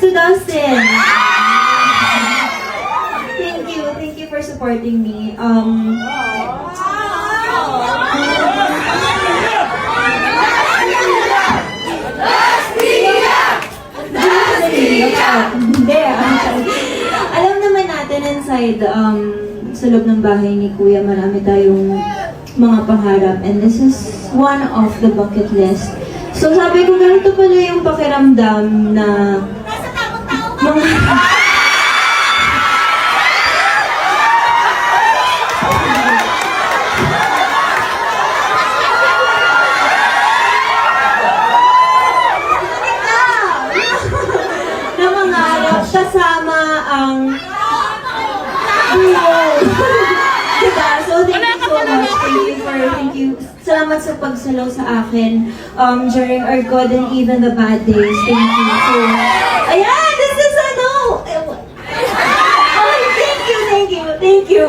to Dustin. Thank you for supporting me. Hindi, alam naman natin inside, sa loob ng bahay ni Kuya, marami tayong mga pangarap, and this is one of the bucket list. So sabi ko, ganito pala yung pakiramdam na mga na mangarap kasama ang diba? So thank you so much. Thank you. Salamat sa pagsalaw sa akin during our good and even the bad days. Thank you. So, ayan, this is ano. Oh, thank you.